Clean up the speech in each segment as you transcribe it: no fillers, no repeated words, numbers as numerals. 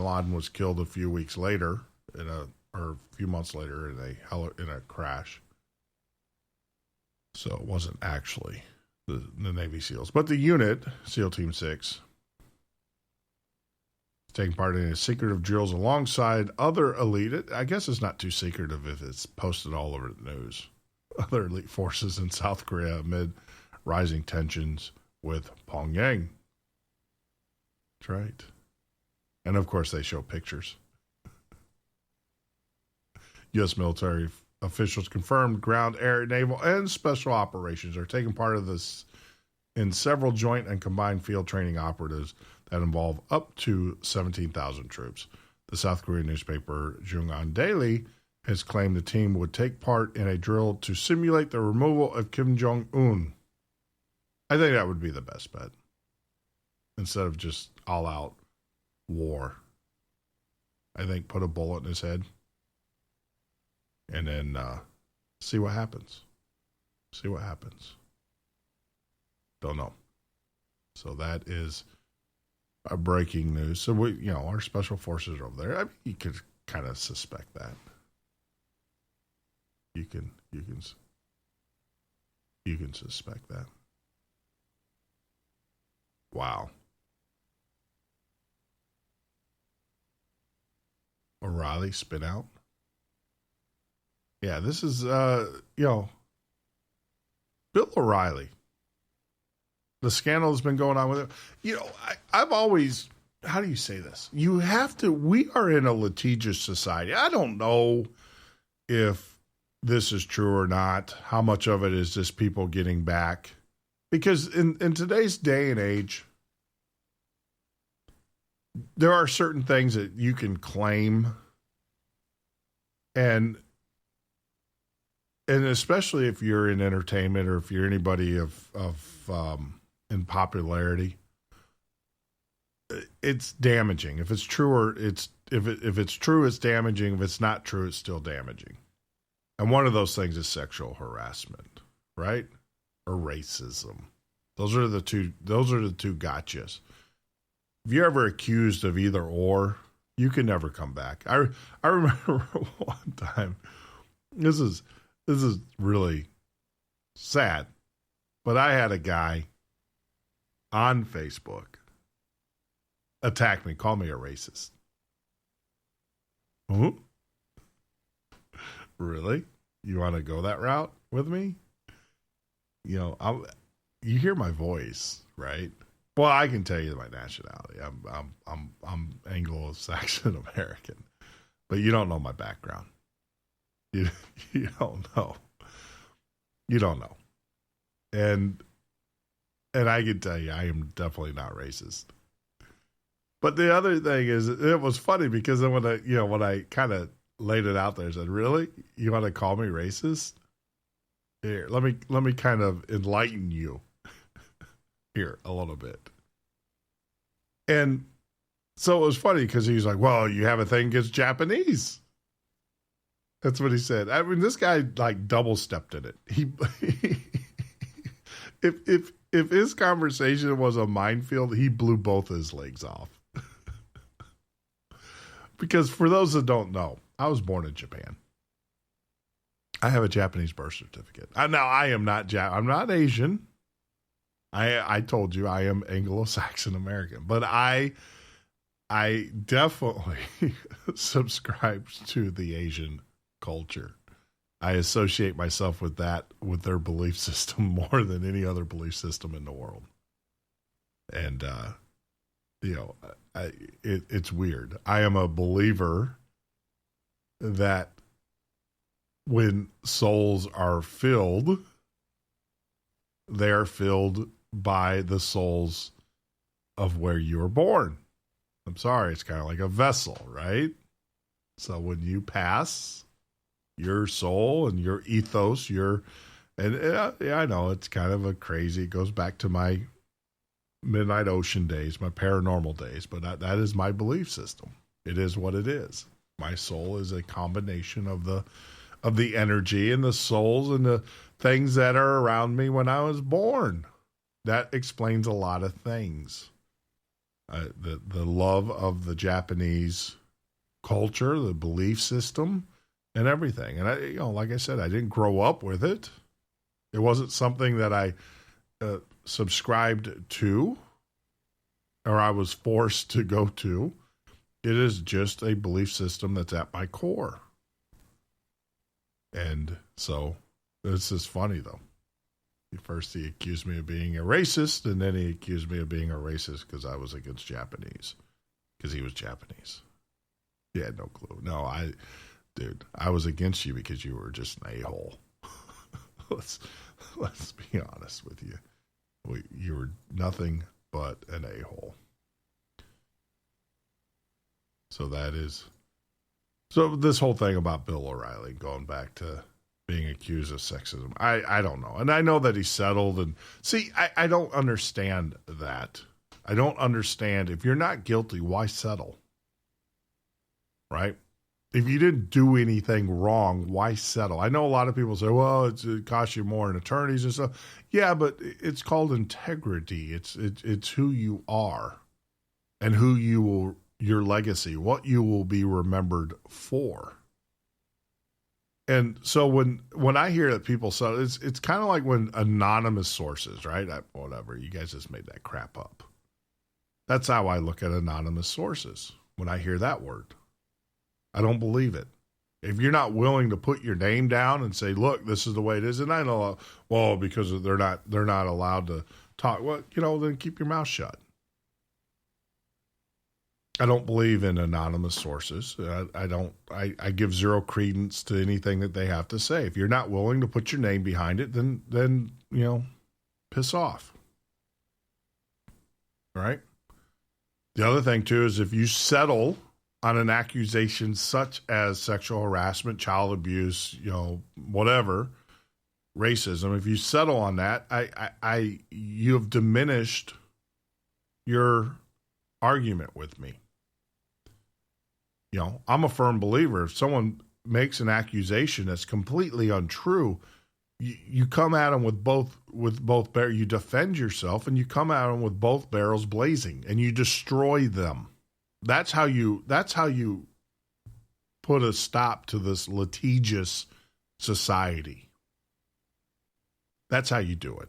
Laden was killed a few weeks later or a few months later in a crash. So it wasn't actually the Navy SEALs, but the unit, SEAL Team 6, taking part in a secretive drills alongside other elite. I guess it's not too secretive if it's posted all over the news. Other elite forces in South Korea amid rising tensions with Pyongyang. That's right. And of course, they show pictures. U.S. military officials confirmed ground, air, naval, and special operations are taking part of this in several joint and combined field training operatives that involve up to 17,000 troops. The South Korean newspaper Jungan Daily has claimed the team would take part in a drill to simulate the removal of Kim Jong-un. I think that would be the best bet. Instead of just all-out war. I think put a bullet in his head and then see what happens. See what happens. Don't know. So that is a breaking news. So our special forces are over there. I mean, you could kind of suspect that. You can suspect that. Wow. O'Reilly spin out. Yeah, this is Bill O'Reilly. The scandal has been going on with it. I've always, how do you say this? We are in a litigious society. I don't know if this is true or not. How much of it is just people getting back? Because in today's day and age, there are certain things that you can claim, and especially if you're in entertainment or if you're anybody of in popularity, it's damaging. If it's true or if it's true, it's damaging. If it's not true, it's still damaging. And one of those things is sexual harassment, right? Or racism. Those are the two gotchas. If you're ever accused of either or, you can never come back. I remember one time. This is really sad, but I had a guy on Facebook attack me, call me a racist. Ooh. Really? You want to go that route with me? You hear my voice, right? Well, I can tell you my nationality. I'm Anglo-Saxon American, but you don't know my background. You don't know. You don't know. And I can tell you, I am definitely not racist. But the other thing is, it was funny because then when I kind of laid it out there, I said, "Really, you want to call me racist? Here, let me kind of enlighten you here a little bit." And so it was funny because he was like, "Well, you have a thing against Japanese." That's what he said. I mean, this guy like double stepped in it. He if his conversation was a minefield, he blew both his legs off. Because for those that don't know, I was born in Japan. I have a Japanese birth certificate. Now I am not I'm not Asian. I told you I am Anglo-Saxon American, but I definitely subscribe to the Asian culture. I associate myself with their belief system more than any other belief system in the world. And, it's weird. I am a believer that when souls are filled, they are filled by the souls of where you were born. I'm sorry, it's kind of like a vessel, right? So when you pass, your soul and your ethos, I know it's kind of it goes back to my Midnight Ocean days, my paranormal days, but that is my belief system. It is what it is. My soul is a combination of the energy and the souls and the things that are around me when I was born. That explains a lot of things. The love of the Japanese culture, the belief system, and everything. And like I said, I didn't grow up with it. It wasn't something that I subscribed to, or I was forced to go to. It is just a belief system that's at my core. And so this is funny, though. First, he accused me of being a racist, and then he accused me of being a racist because I was against Japanese, because he was Japanese. He had no clue. No, I was against you because you were just an a-hole. let's be honest with you. You were nothing but an a-hole. So this whole thing about Bill O'Reilly, going back to being accused of sexism, I don't know. And I know that he settled. And see, I don't understand that. I don't understand. If you're not guilty, why settle? Right? If you didn't do anything wrong, why settle? I know a lot of people say, well, it costs you more in attorneys and stuff. Yeah, but it's called integrity. It's who you are and your legacy, what you will be remembered for. And so when I hear that people say, it's kind of like when anonymous sources, right? Whatever, you guys just made that crap up. That's how I look at anonymous sources when I hear that word. I don't believe it. If you're not willing to put your name down and say, look, this is the way it is, and I know, well, because they're not allowed to talk, well, then keep your mouth shut. I don't believe in anonymous sources. I give zero credence to anything that they have to say. If you're not willing to put your name behind it, then piss off. Right? The other thing too is if you settle on an accusation such as sexual harassment, child abuse, whatever, racism, if you settle on that, you have diminished your argument with me. I'm a firm believer. If someone makes an accusation that's completely untrue, you come at them with both barrels. You defend yourself, and you come at them with both barrels blazing, and you destroy them. That's how you put a stop to this litigious society. That's how you do it.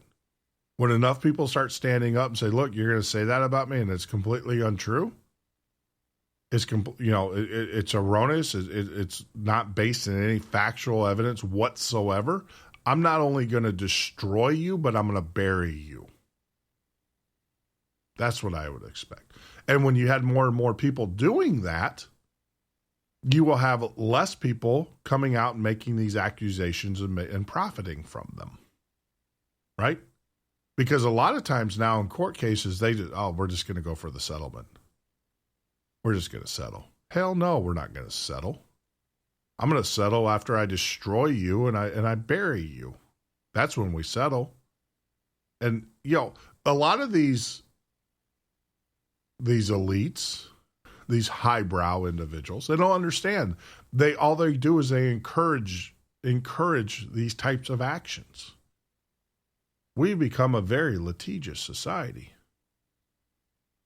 When enough people start standing up and say, "Look, you're going to say that about me, and it's completely untrue." It's erroneous. It's not based in any factual evidence whatsoever. I'm not only going to destroy you, but I'm going to bury you. That's what I would expect. And when you had more and more people doing that, you will have less people coming out and making these accusations and profiting from them. Right? Because a lot of times now in court cases, we're just going to go for the settlement. We're just going to settle. Hell no, we're not going to settle. I'm going to settle after I destroy you and I bury you. That's when we settle. And, a lot of these elites, these highbrow individuals, they don't understand. All they do is they encourage these types of actions. We've become a very litigious society.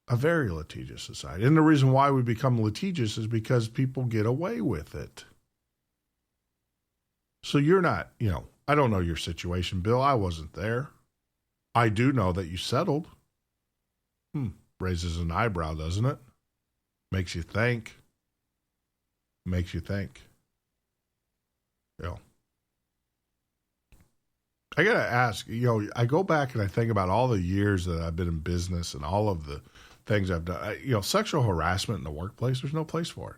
A very litigious society. And the reason why we become litigious is because people get away with it. So you're not, I don't know your situation, Bill. I wasn't there. I do know that you settled. Raises an eyebrow, doesn't it? Makes you think. I got to ask, I go back and I think about all the years that I've been in business and all of the things I've done. Sexual harassment in the workplace, there's no place for it.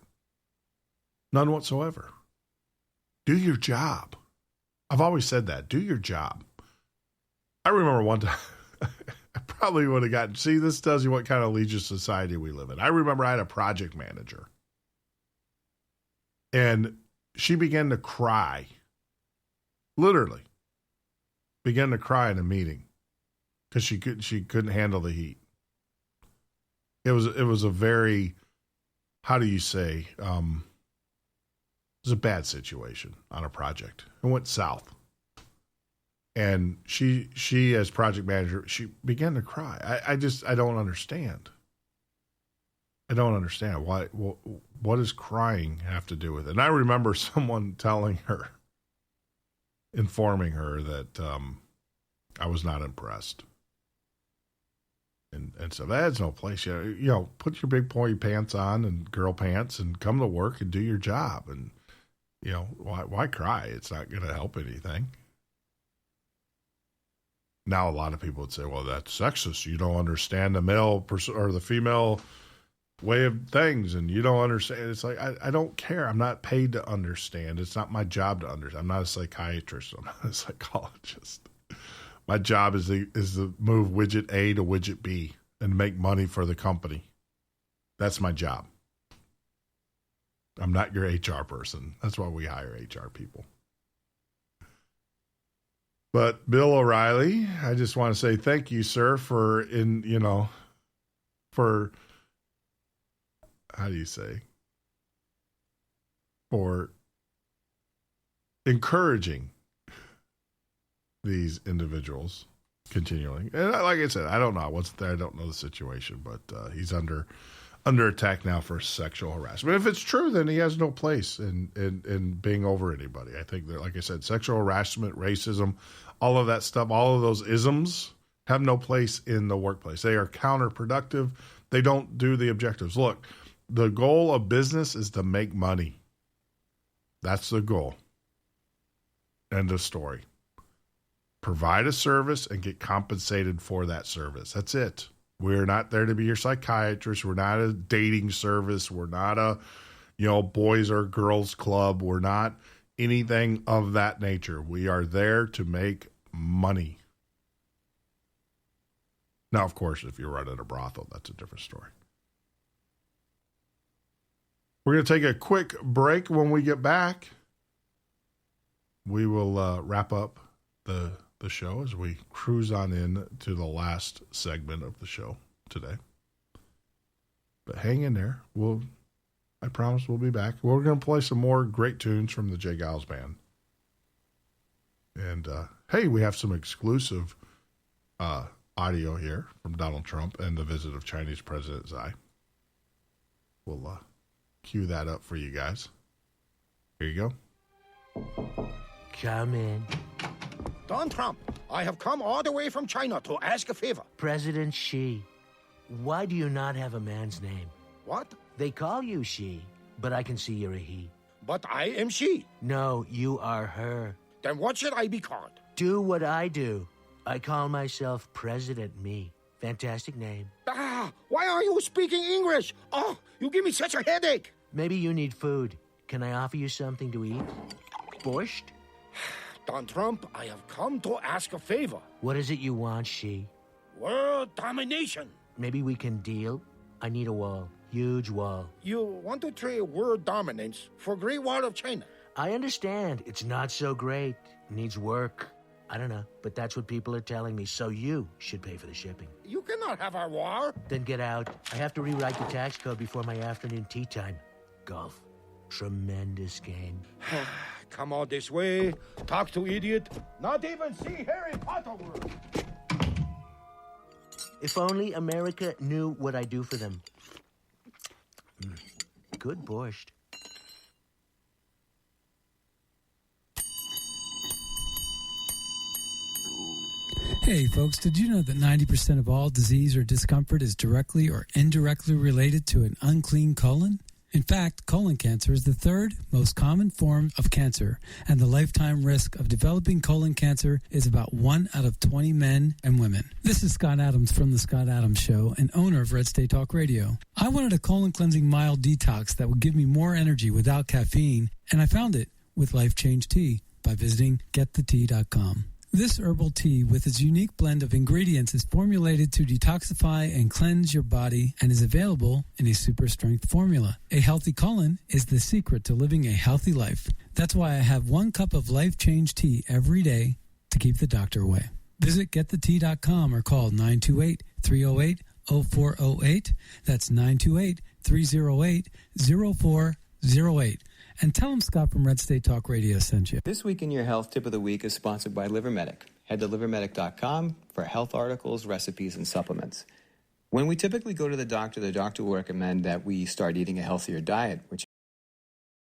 None whatsoever. Do your job. I've always said that. Do your job. I remember one time, I probably would have gotten, see, this tells you what kind of litigious society we live in. I remember I had a project manager. And she began to cry. Literally. Began to cry in a meeting. Because she couldn't handle the heat. It was a very, how do you say, it was a bad situation on a project. It went south. And she as project manager, she began to cry. I don't understand. I don't understand why. What does crying have to do with it? And I remember someone informing her that I was not impressed. And so that has no place. Put your big boy pants on and girl pants and come to work and do your job. And, why cry? It's not going to help anything. Now, a lot of people would say, well, that's sexist. You don't understand the male or the female way of things, and you don't understand. It's like, I don't care. I'm not paid to understand. It's not my job to understand. I'm not a psychiatrist. I'm not a psychologist. My job is to move widget A to widget B and make money for the company. That's my job. I'm not your HR person. That's why we hire HR people. But Bill O'Reilly, I just want to say thank you, sir, for how do you say? For encouraging these individuals continually. And like I said, I don't know. I don't know the situation, but he's under attack now for sexual harassment. If it's true, then he has no place in being over anybody. I think that, like I said, sexual harassment, racism, all of that stuff, all of those isms have no place in the workplace. They are counterproductive. They don't do the objectives. Look, the goal of business is to make money. That's the goal. End of story. Provide a service and get compensated for that service. That's it. We're not there to be your psychiatrist. We're not a dating service. We're not a, boys or girls club. We're not anything of that nature. We are there to make money. Now, of course, if you're running a brothel, that's a different story. We're going to take a quick break. When we get back, we will wrap up the show as we cruise on in to the last segment of the show today. But hang in there. I promise we'll be back. We're going to play some more great tunes from the J. Giles Band. And, hey, we have some exclusive audio here from Donald Trump and the visit of Chinese President Xi. We'll cue that up for you guys. Here you go. Come in. Don Trump, I have come all the way from China to ask a favor. President Xi, why do you not have a man's name? What? They call you Xi, but I can see you're a he. But I am she. No, you are her. Then what should I be called? Do what I do. I call myself President Me. Fantastic name. Why are you speaking English? Oh, you give me such a headache. Maybe you need food. Can I offer you something to eat? Borscht? Don Trump, I have come to ask a favor. What is it you want, Xi? World domination. Maybe we can deal. I need a wall. Huge wall. You want to trade world dominance for Great Wall of China? I understand. It's not so great. Needs work. I don't know, but that's what people are telling me, so you should pay for the shipping. You cannot have our war. Then get out. I have to rewrite the tax code before my afternoon tea time. Golf. Tremendous game. Come all this way, talk to idiot, not even see Harry Potter world. If only America knew what I do for them. Good borscht. Hey folks, did you know that 90% of all disease or discomfort is directly or indirectly related to an unclean colon? In fact, colon cancer is the third most common form of cancer, and the lifetime risk of developing colon cancer is about 1 out of 20 men and women. This is Scott Adams from The Scott Adams Show and owner of Red State Talk Radio. I wanted a colon cleansing mild detox that would give me more energy without caffeine, and I found it with Life Change Tea by visiting getthetea.com. This herbal tea, with its unique blend of ingredients, is formulated to detoxify and cleanse your body and is available in a super strength formula. A healthy colon is the secret to living a healthy life. That's why I have 1 cup of Life Change Tea every day to keep the doctor away. Visit getthetea.com or call 928-308-0408. That's 928-308-0408. And tell them Scott from Red State Talk Radio sent you. This Week in Your Health Tip of the Week is sponsored by LiverMedic. Head to livermedic.com for health articles, recipes, and supplements. When we typically go to the doctor will recommend that we start eating a healthier diet, which